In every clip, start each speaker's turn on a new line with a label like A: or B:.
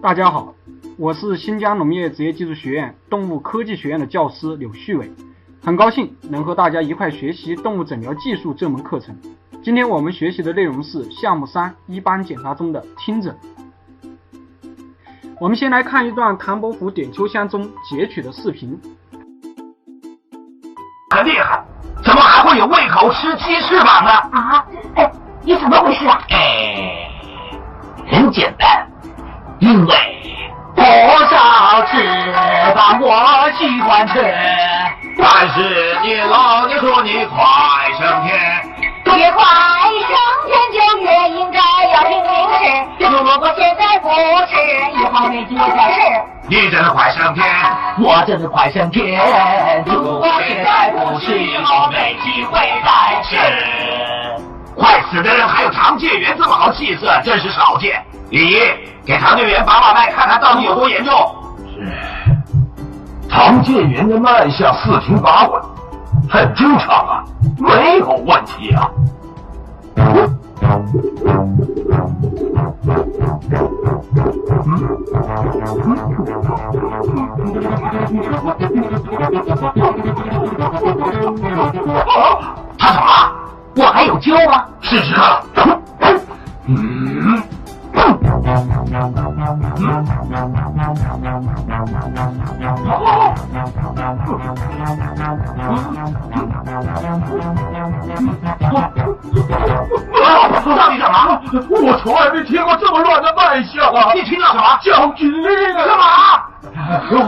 A: 大家好，我是新疆农业职业技术学院动物科技学院的教师柳旭伟，很高兴能和大家一块学习动物诊疗技术这门课程。今天我们学习的内容是项目3一般检查中的听诊。我们先来看一段唐伯虎点秋香中截取的视频。
B: 很厉害，怎么还会有胃口吃鸡翅膀呢？
C: 啊，你怎么回事啊？
B: 很简单，因为多少翅膀我喜欢吃，但是你老爹说你快升天，
C: 越快升天就越应该要拼命吃，如果现在不吃，以后没机会再吃。
B: 你真的快升天，我真的快升天，如果现在不吃，以后没机会再吃。快死的人还有唐介元这么好气色，真是少见。李姨，给唐介元把脉，看看到底有多严重。是，唐介元的脉象四平八稳，很正常啊，没有问题啊。他怎么了？我还有救吗？试试看。到底怎么？我从来没听过这么乱的脉象啊！你听到什么？将军令啊！干嘛？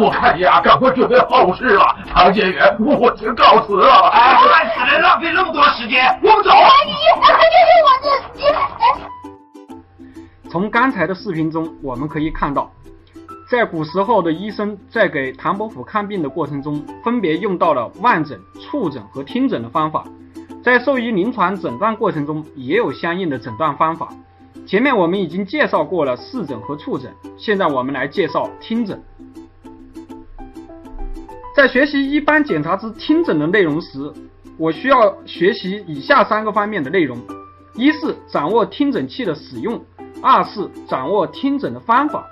B: 我看你啊，赶快准备后事了。唐介元，我先告辞了。哎，乱死人，浪费那么多时间，我们走。
A: 从刚才的视频中，我们可以看到，在古时候的医生在给唐伯虎看病的过程中，分别用到了望诊、触诊和听诊的方法。在兽医临床诊断过程中，也有相应的诊断方法。前面我们已经介绍过了视诊和触诊，现在我们来介绍听诊。在学习一般检查之听诊的内容时，我需要学习以下3个方面的内容：一是掌握听诊器的使用，2是掌握听诊的方法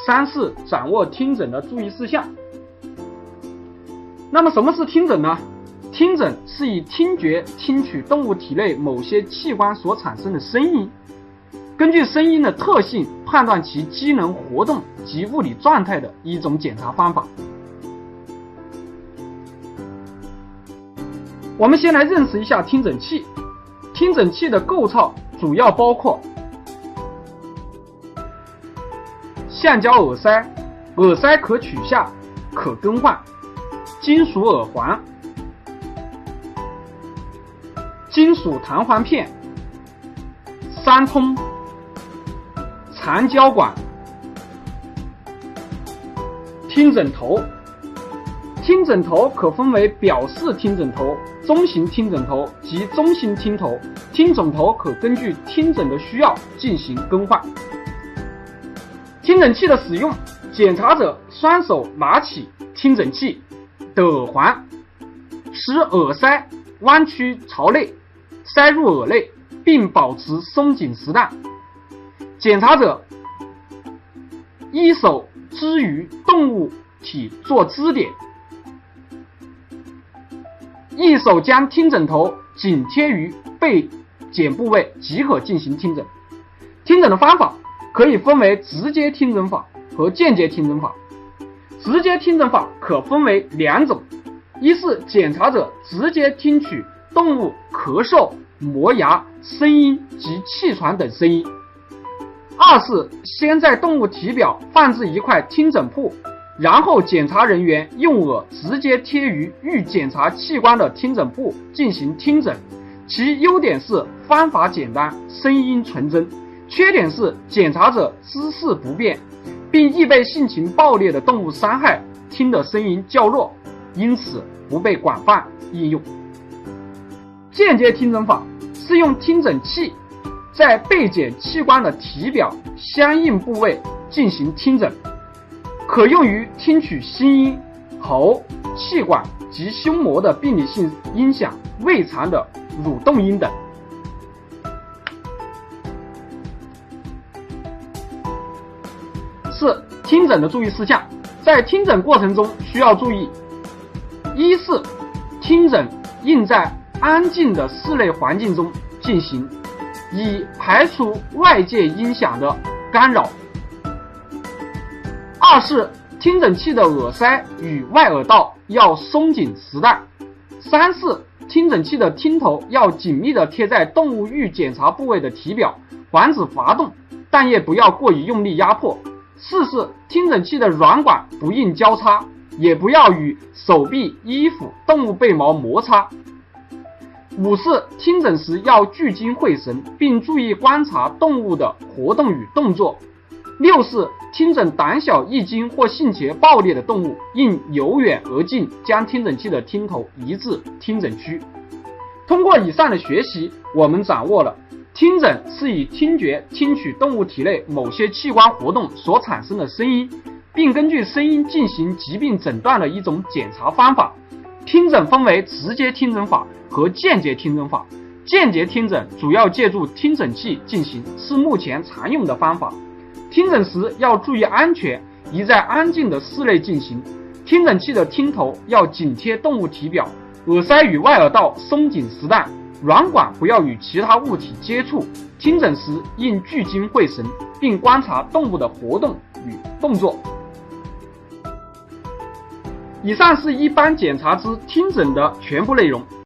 A: ，3是掌握听诊的注意事项。那么什么是听诊呢？听诊是以听觉听取动物体内某些器官所产生的声音，根据声音的特性判断其机能活动及物理状态的一种检查方法。我们先来认识一下听诊器。听诊器的构造主要包括橡胶耳塞，耳塞可取下，可更换；金属耳环，金属弹簧片，三通，长胶管，听诊头。听诊头可分为表示听诊头、中型听诊头及中型听头，听诊头可根据听诊的需要进行更换。听诊器的使用，检查者双手拿起听诊器的耳环，使耳塞弯曲朝内，塞入耳内，并保持松紧适当。检查者一手支于动物体做支点，一手将听诊头紧贴于被检部位即可进行听诊。听诊的方法可以分为直接听诊法和间接听诊法。直接听诊法可分为2种，一是检查者直接听取动物咳嗽、磨牙、声音及气喘等声音；二是先在动物体表放置一块听诊铺，然后检查人员用耳直接贴于欲检查器官的听诊铺进行听诊。其优点是方法简单，声音纯真；缺点是检查者姿势不便，并易被性情暴烈的动物伤害，听的声音较弱，因此不被广泛应用。间接听诊法是用听诊器在被检器官的体表相应部位进行听诊，可用于听取心音、喉、气管及胸膜的病理性音响、胃肠的蠕动音等。是听诊的注意事项，在听诊过程中需要注意：一是听诊应在安静的室内环境中进行，以排除外界音响的干扰；二是听诊器的耳塞与外耳道要松紧实带；三是听诊器的听头要紧密地贴在动物欲检查部位的体表，防止滑动，但也不要过于用力压迫；四是听诊器的软管不应交叉，也不要与手臂、衣服、动物背毛摩擦；五是听诊时要聚精会神，并注意观察动物的活动与动作；六是听诊胆小易惊或性情暴烈的动物，应由远而近，将听诊器的听头移至听诊区。通过以上的学习，我们掌握了听诊是以听觉听取动物体内某些器官活动所产生的声音，并根据声音进行疾病诊断的一种检查方法。听诊分为直接听诊法和间接听诊法。间接听诊主要借助听诊器进行，是目前常用的方法。听诊时要注意安全，宜在安静的室内进行。听诊器的听头要紧贴动物体表，耳塞与外耳道松紧实带，软管不要与其他物体接触。听诊时应聚精会神，并观察动物的活动与动作。以上是一般检查之听诊的全部内容。